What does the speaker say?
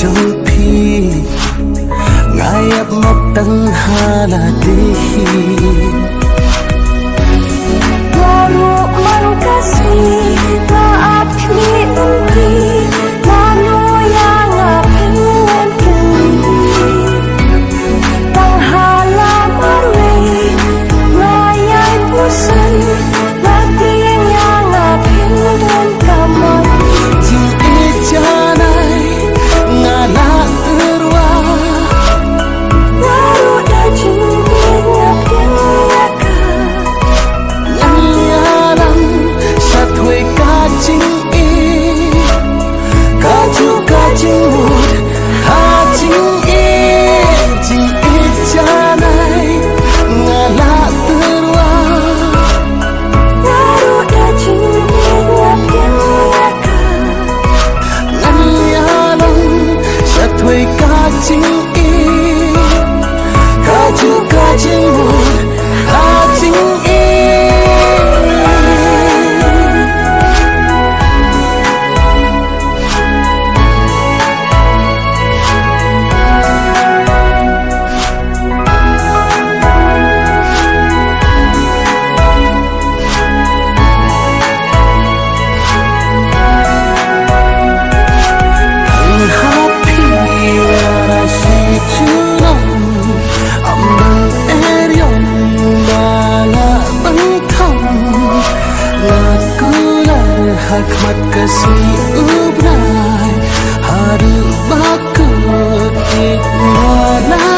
trong phi ngài ấp mọc tăng hà là đi lalu man kasih maaf ni nanti lalu yang apingan kini panghala marwe ngayay pusan lagi yang apingan kamar jing ijanay ngala urwa lalu dah jingin apin yaka nyalang satwe kajing i kaju kajing mut hajing i jing ijanay ngala urwa lalu dah jingin apin yaka nyalang satwe kajing i kaju kajing mut hajing i hikmat kasih ubrai haru bakut ikmana